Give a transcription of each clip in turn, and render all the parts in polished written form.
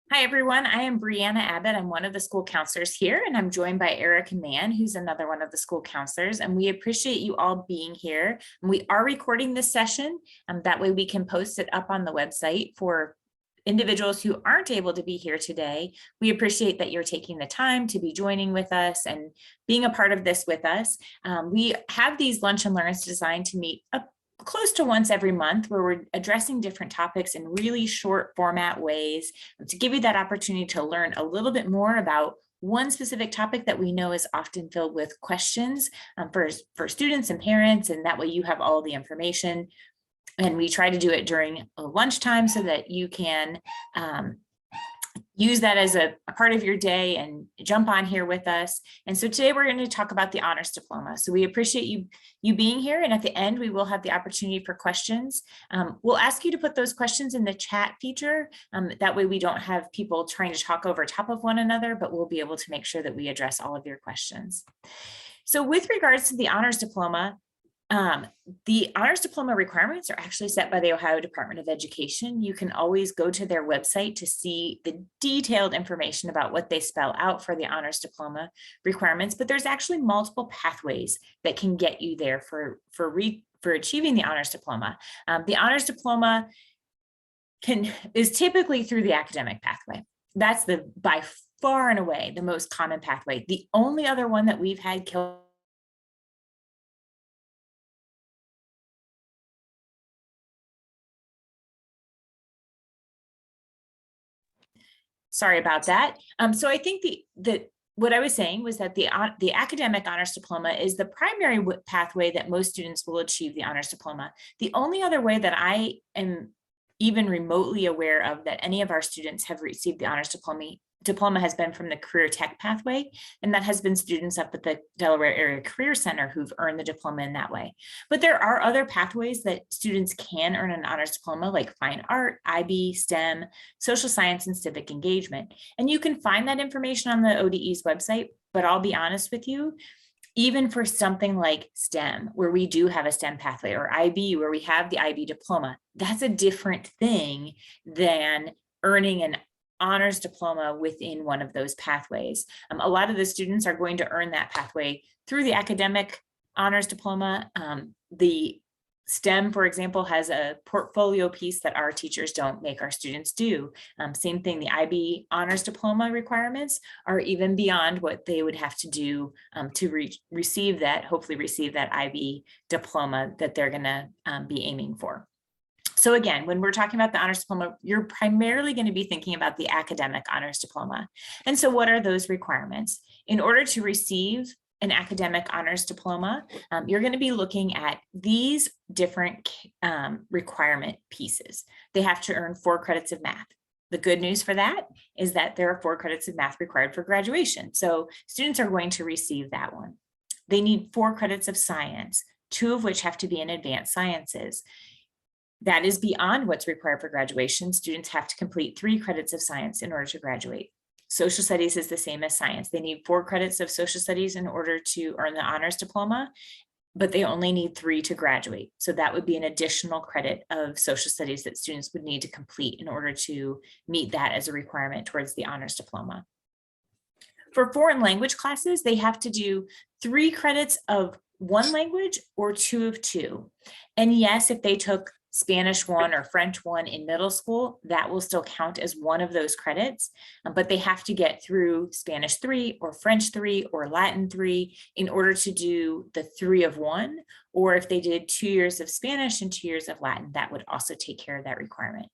Hi, everyone. I am Brianna Abbott. I'm one of the school counselors here, and I'm joined by Erica Mann, who's another one of the school counselors. And we appreciate you all being here. And we are recording this session. That way we can post it up on the website for individuals who aren't able to be here today. We appreciate that you're taking the time to be joining with us and being a part of this with us. We have these lunch and learns designed to meet up close to once every month, where we're addressing different topics in really short format ways to give you that opportunity to learn a little bit more about one specific topic that we know is often filled with questions for students and parents, and that way you have all the information. And we try to do it during lunchtime so that you can use that as a part of your day and jump on here with us. And so today we're going to talk about the honors diploma. So we appreciate you being here. And at the end, we will have the opportunity for questions. We'll ask you to put those questions in the chat feature. That way we don't have people trying to talk over top of one another, but we'll be able to make sure that we address all of your questions. So with regards to the honors diploma, the honors diploma requirements are actually set by the Ohio Department of Education. You can always go to their website to see the detailed information about what they spell out for the honors diploma requirements, but there's actually multiple pathways that can get you there for achieving the honors diploma. The honors diploma is typically through the academic pathway. That's by far and away the most common pathway. The only other one that we've had Sorry about that. So I think what I was saying was that the academic honors diploma is the primary pathway that most students will achieve the honors diploma. The only other way that I am even remotely aware of that any of our students have received the honors diploma has been from the career tech pathway, and that has been students up at the Delaware Area Career Center who've earned the diploma in that way. But there are other pathways that students can earn an honors diploma, like fine art, IB, STEM, social science, and civic engagement. And you can find that information on the ODE's website, but I'll be honest with you, even for something like STEM, where we do have a STEM pathway, or IB, where we have the IB diploma, that's a different thing than earning an honors diploma within one of those pathways. A lot of the students are going to earn that pathway through the academic honors diploma. The STEM, for example, has a portfolio piece that our teachers don't make our students do. Same thing, the IB honors diploma requirements are even beyond what they would have to do to receive that, hopefully receive that IB diploma that they're gonna be aiming for. So again, when we're talking about the honors diploma, you're primarily going to be thinking about the academic honors diploma. And so what are those requirements? In order to receive an academic honors diploma, you're going to be looking at these different requirement pieces. They have to earn 4 credits of math. The good news for that is that there are 4 credits of math required for graduation. So students are going to receive that one. They need 4 credits of science, 2 of which have to be in advanced sciences. That is beyond what's required for graduation. Students have to complete 3 credits of science in order to graduate. Social studies is the same as science. They need 4 credits of social studies in order to earn the honors diploma, but they only need 3 to graduate. So that would be an additional credit of social studies that students would need to complete in order to meet that as a requirement towards the honors diploma. For foreign language classes, they have to do 3 credits of one language or 2 of 2. And yes, if they took Spanish 1 or French 1 in middle school, that will still count as one of those credits, but they have to get through Spanish 3 or French 3 or Latin 3 in order to do the 3 of 1, or if they did 2 years of Spanish and 2 years of Latin, that would also take care of that requirement.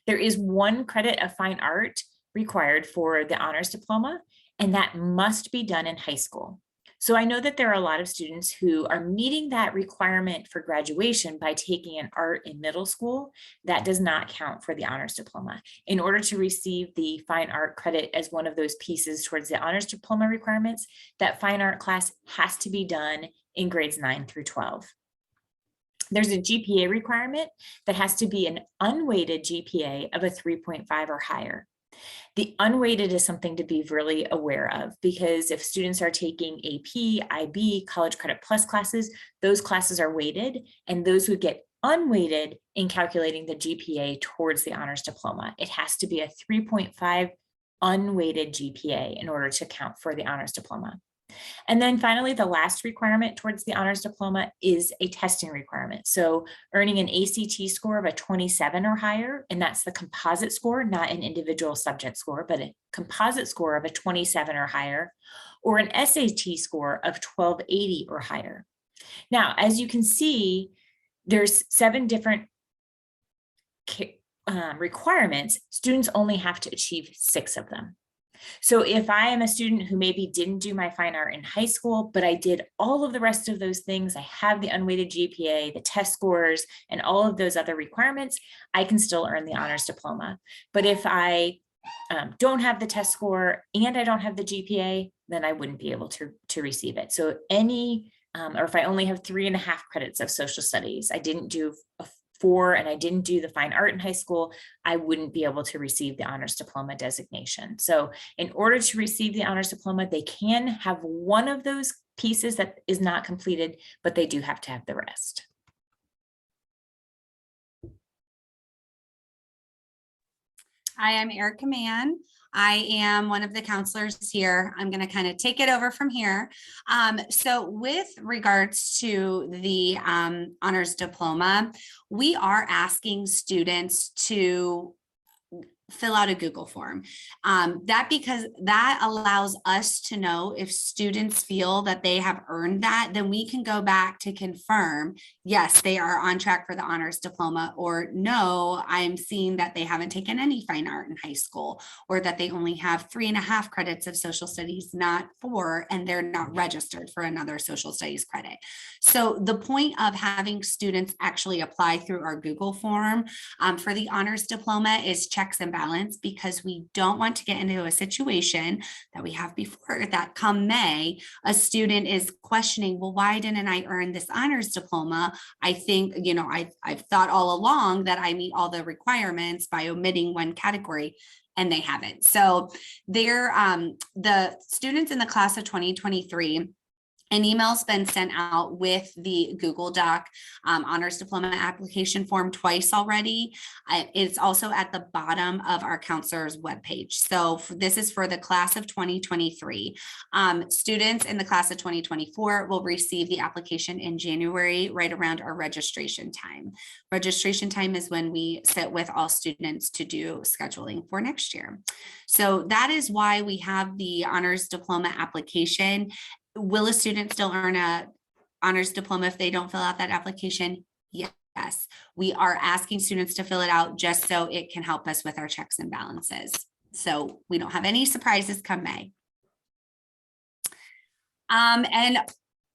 There is 1 credit of fine art required for the honors diploma, and that must be done in high school. So I know that there are a lot of students who are meeting that requirement for graduation by taking an art in middle school. That does not count for the honors diploma. In order to receive the fine art credit as one of those pieces towards the honors diploma requirements, that fine art class has to be done in grades 9 through 12. There's a GPA requirement that has to be an unweighted GPA of a 3.5 or higher. The unweighted is something to be really aware of, because if students are taking AP, IB, College Credit Plus classes, those classes are weighted, and those would get unweighted in calculating the GPA towards the honors diploma. It has to be a 3.5 unweighted GPA in order to count for the honors diploma. And then finally, the last requirement towards the honors diploma is a testing requirement. So earning an ACT score of a 27 or higher, and that's the composite score, not an individual subject score, but a composite score of a 27 or higher, or an SAT score of 1280 or higher. Now, as you can see, there's 7 different requirements. Students only have to achieve 6 of them. So if I am a student who maybe didn't do my fine art in high school, but I did all of the rest of those things, I have the unweighted GPA, the test scores, and all of those other requirements, I can still earn the honors diploma. But if I don't have the test score and I don't have the GPA, then I wouldn't be able to receive it. So or if I only have 3.5 credits of social studies, I didn't do a 4 and I didn't do the fine art in high school, I wouldn't be able to receive the honors diploma designation. So in order to receive the honors diploma, they can have one of those pieces that is not completed, but they do have to have the rest. Hi, I'm Erica Mann. I am one of the counselors here. I'm going to kind of take it over from here. So with regards to the honors diploma, we are asking students to fill out a Google form. Because that allows us to know if students feel that they have earned that, then we can go back to confirm, yes, they are on track for the honors diploma, or no, I'm seeing that they haven't taken any fine art in high school, or that they only have 3.5 credits of social studies, not 4, and they're not registered for another social studies credit. So the point of having students actually apply through our Google form for the honors diploma is checks and balance, because we don't want to get into a situation that we have before, that come May, a student is questioning, well, why didn't I earn this honors diploma? I think, I've thought all along that I meet all the requirements by omitting one category, and they haven't. So the students in the class of 2023, an email's been sent out with the Google Doc honors diploma application form twice already. It's also at the bottom of our counselor's webpage. So this is for the class of 2023. Students in the class of 2024 will receive the application in January, right around our registration time. Registration time is when we sit with all students to do scheduling for next year. So that is why we have the honors diploma application. Will a student still earn a honors diploma if they don't fill out that application? Yes. We are asking students to fill it out just so it can help us with our checks and balances. So we don't have any surprises come May. And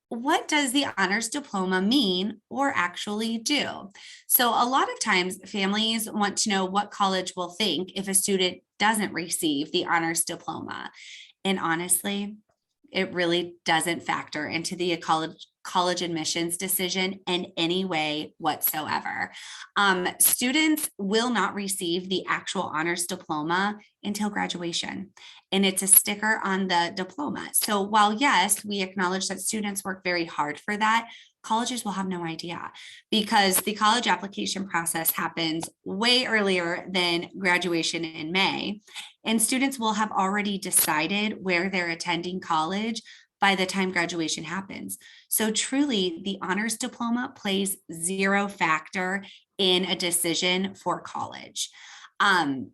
what does the honors diploma mean or actually do? So a lot of times families want to know what college will think if a student doesn't receive the honors diploma. And honestly, it really doesn't factor into the college admissions decision in any way whatsoever. Students will not receive the actual honors diploma until graduation, and it's a sticker on the diploma. So while yes, we acknowledge that students work very hard for that, colleges will have no idea, because the college application process happens way earlier than graduation in May. And students will have already decided where they're attending college by the time graduation happens. So truly, the honors diploma plays 0 factor in a decision for college. And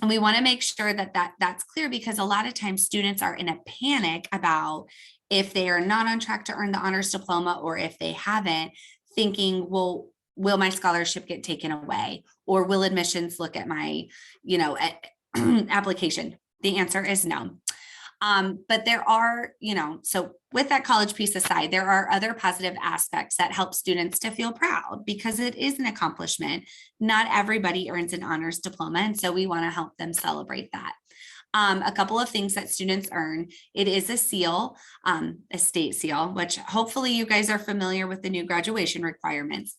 we want to make sure that that's clear, because a lot of times students are in a panic about if they are not on track to earn the honors diploma, or if they haven't, thinking, well, will my scholarship get taken away? Or will admissions look at my, application? The answer is no. But there are, so with that college piece aside, there are other positive aspects that help students to feel proud, because it is an accomplishment. Not everybody earns an honors diploma, and so we want to help them celebrate that. A couple of things that students earn. It is a seal, a state seal, which hopefully you guys are familiar with the new graduation requirements.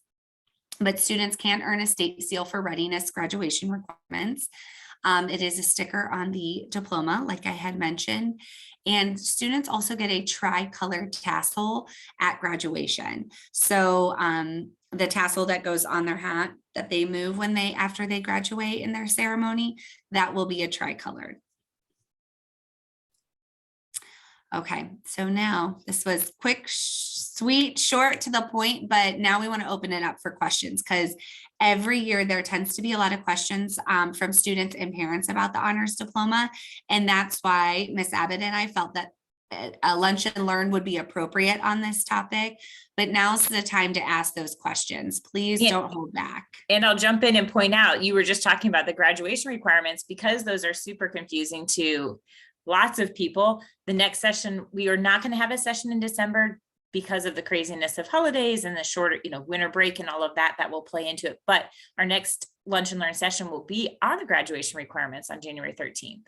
But students can earn a state seal for readiness graduation requirements. It is a sticker on the diploma, like I had mentioned. And students also get a tri-colored tassel at graduation. So the tassel that goes on their hat that they move after they graduate in their ceremony, that will be a tri-colored. Okay, so now this was quick, sweet, short, to the point, but now we want to open it up for questions, because every year there tends to be a lot of questions from students and parents about the honors diploma. And that's why Miss Abbott and I felt that a lunch and learn would be appropriate on this topic. But now's the time to ask those questions. Please don't hold back. And I'll jump in and point out, you were just talking about the graduation requirements, because those are super confusing to lots of people. The next session, we are not going to have a session in December because of the craziness of holidays and the shorter, winter break and all of that will play into it. But our next lunch and learn session will be on the graduation requirements on January 13th.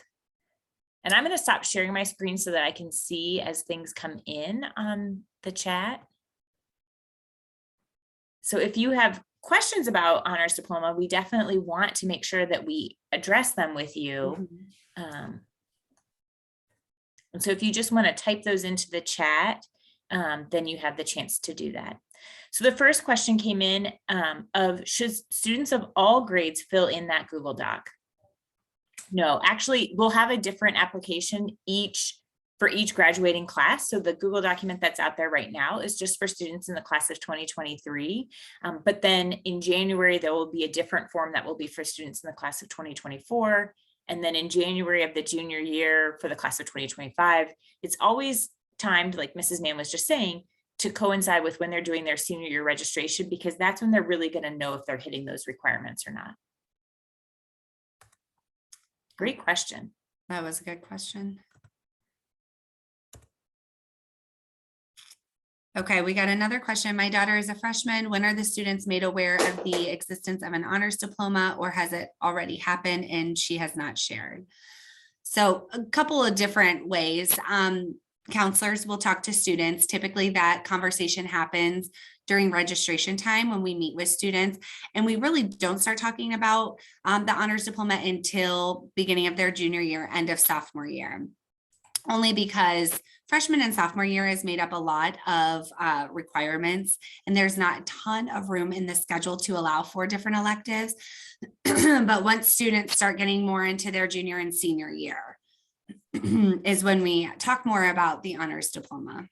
And I'm going to stop sharing my screen so that I can see as things come in on the chat. So if you have questions about honors diploma, we definitely want to make sure that we address them with you. And so if you just want to type those into the chat, then you have the chance to do that. So the first question came in of, should students of all grades fill in that Google Doc? No, actually, we'll have a different application for each graduating class. So the Google document that's out there right now is just for students in the class of 2023. But then in January, there will be a different form that will be for students in the class of 2024. And then in January of the junior year for the class of 2025, it's always timed, like Mrs. Mann was just saying, to coincide with when they're doing their senior year registration, because that's when they're really going to know if they're hitting those requirements or not. Great question. That was a good question. Okay, we got another question. My daughter is a freshman. When are the students made aware of the existence of an honors diploma, or has it already happened and she has not shared? So a couple of different ways. Counselors will talk to students. Typically that conversation happens during registration time when we meet with students, and we really don't start talking about the honors diploma until beginning of their junior year, end of sophomore year. Only because freshman and sophomore year is made up a lot of requirements, and there's not a ton of room in the schedule to allow for different electives. But once students start getting more into their junior and senior year is when we talk more about the honors diploma.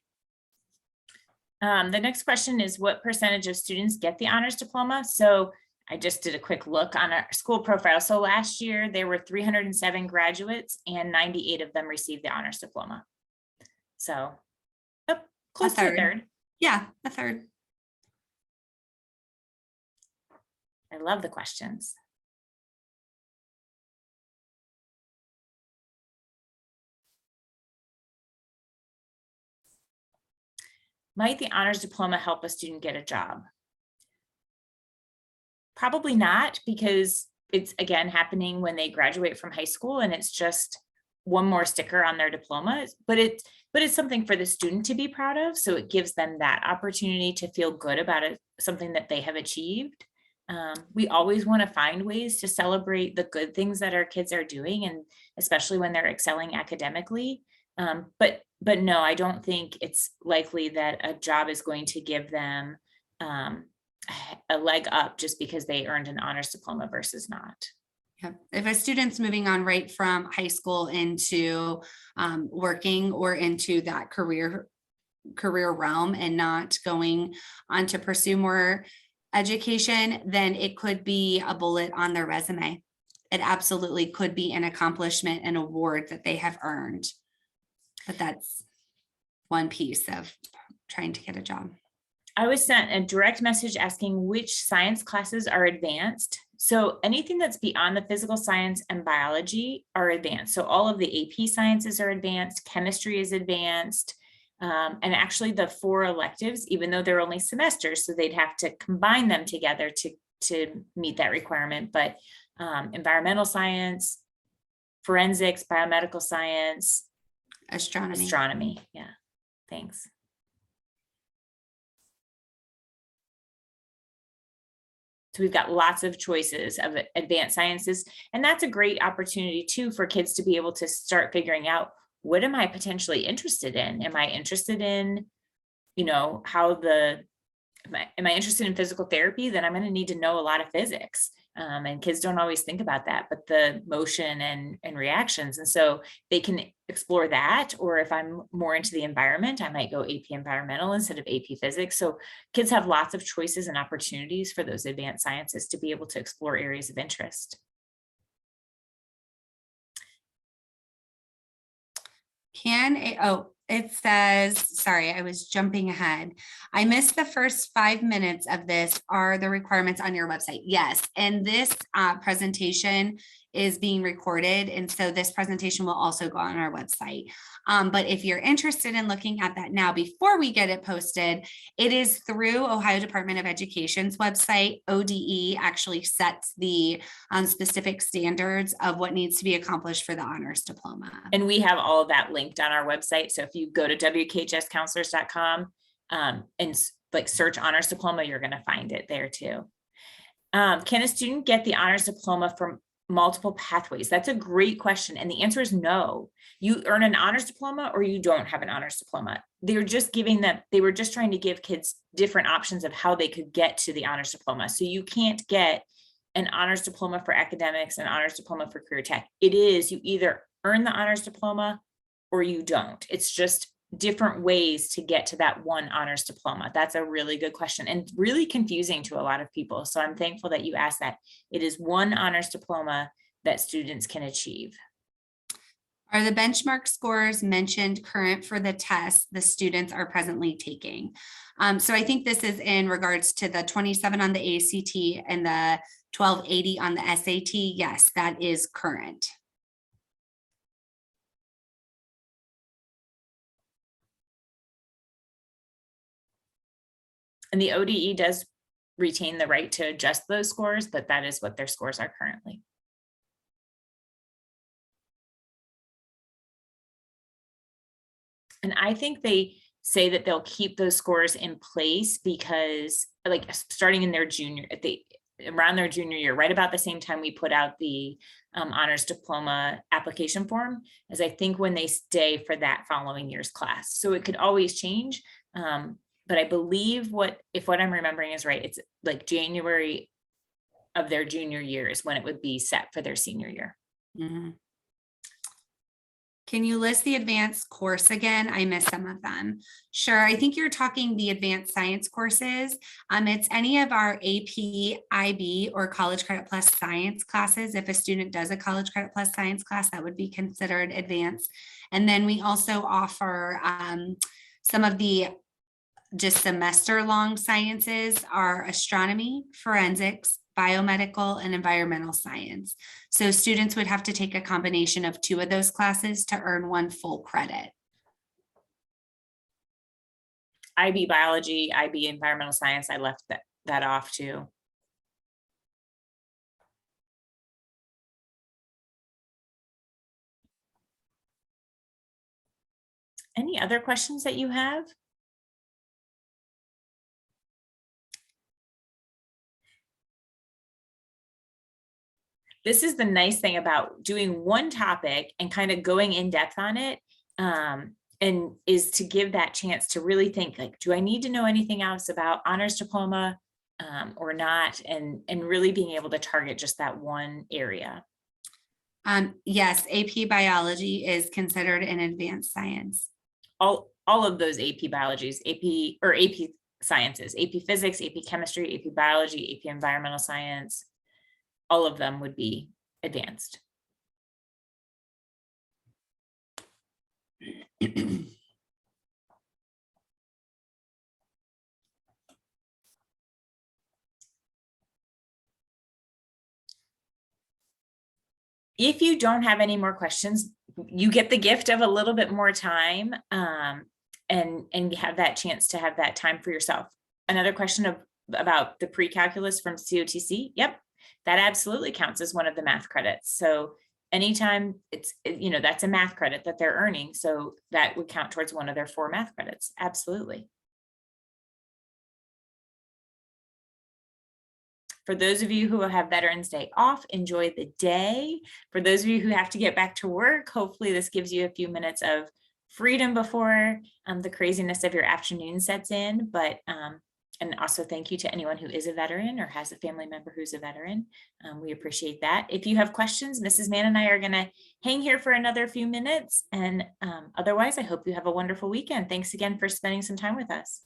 The next question is, what percentage of students get the honors diploma? So I just did a quick look on our school profile. So last year there were 307 graduates and 98 of them received the honors diploma. So close to a third. Yeah, a third. I love the questions. Might the honors diploma help a student get a job? Probably not, because it's again happening when they graduate from high school, and it's just one more sticker on their diploma, but it's something for the student to be proud of. So it gives them that opportunity to feel good about it, something that they have achieved. We always want to find ways to celebrate the good things that our kids are doing, and especially when they're excelling academically. But no, I don't think it's likely that a job is going to give them a leg up just because they earned an honors diploma versus not. Yeah. If a student's moving on right from high school into working or into that career realm and not going on to pursue more education, then it could be a bullet on their resume. It absolutely could be an accomplishment, an award that they have earned. But that's one piece of trying to get a job. I was sent a direct message asking which science classes are advanced. So anything that's beyond the physical science and biology are advanced. So all of the AP sciences are advanced, chemistry is advanced, and actually the 4 electives, even though they're only semesters, so they'd have to combine them together to meet that requirement. But environmental science, forensics, biomedical science, astronomy. Yeah, thanks. So we've got lots of choices of advanced sciences. And that's a great opportunity too for kids to be able to start figuring out, what am I potentially interested in? Am I interested in, how am I interested in physical therapy? Then I'm going to need to know a lot of physics. And kids don't always think about that, but the motion and reactions. And so they can explore that. Or if I'm more into the environment, I might go AP environmental instead of AP physics. So kids have lots of choices and opportunities for those advanced sciences to be able to explore areas of interest. It says, sorry, I was jumping ahead. I missed the first 5 minutes of this. Are the requirements on your website? Yes, and this presentation is being recorded. And so this presentation will also go on our website. But if you're interested in looking at that now, before we get it posted, it is through Ohio Department of Education's website. ODE actually sets the specific standards of what needs to be accomplished for the honors diploma. And we have all of that linked on our website. So if you go to wkhscounselors.com and like search honors diploma, you're going to find it there too. Can a student get the honors diploma from multiple pathways? That's a great question. And the answer is no. You earn an honors diploma or you don't have an honors diploma. They were just trying to give kids different options of how they could get to the honors diploma. So you can't get an honors diploma for academics and honors diploma for career tech. It is, you either earn the honors diploma or you don't. It's just different ways to get to that one honors diploma. That's a really good question and really confusing to a lot of people. So I'm thankful that you asked that. It is one honors diploma that students can achieve. Are the benchmark scores mentioned current for the tests the students are presently taking? So I think this is in regards to the 27 on the ACT and the 1280 on the SAT. Yes, that is current. And the ODE does retain the right to adjust those scores, but that is what their scores are currently. And I think they say that they'll keep those scores in place because, like, starting in their around their junior year, right about the same time we put out the honors diploma application form, as I think when they stay for that following year's class. So it could always change. But I believe if what I'm remembering is right, it's like January of their junior year is when it would be set for their senior year. Mm-hmm. Can you list the advanced course again? I missed some of them. Sure. I think you're talking the advanced science courses. It's any of our AP, IB, or College Credit Plus science classes. If a student does a College Credit Plus science class, that would be considered advanced. And then we also offer some of the just semester long sciences are astronomy, forensics, biomedical, and environmental science. So students would have to take a combination of 2 of those classes to earn 1 full credit. IB biology, IB environmental science, I left that off too. Any other questions that you have? This is the nice thing about doing one topic and kind of going in depth on it, and is to give that chance to really think, like, do I need to know anything else about honors diploma or not? And really being able to target just that one area. Yes, AP biology is considered an advanced science. All of those AP biologies, AP sciences, AP physics, AP chemistry, AP biology, AP environmental science, all of them would be advanced. If you don't have any more questions, you get the gift of a little bit more time and have that chance to have that time for yourself. Another question about the pre-calculus from COTC. Yep, that absolutely counts as one of the math credits. So anytime that's a math credit that they're earning. So that would count towards one of their 4 math credits. Absolutely. For those of you who have Veterans Day off, enjoy the day. For those of you who have to get back to work, hopefully this gives you a few minutes of freedom before the craziness of your afternoon sets in. But and also thank you to anyone who is a veteran or has a family member who's a veteran. We appreciate that. If you have questions, Mrs. Mann and I are going to hang here for another few minutes. And otherwise, I hope you have a wonderful weekend. Thanks again for spending some time with us.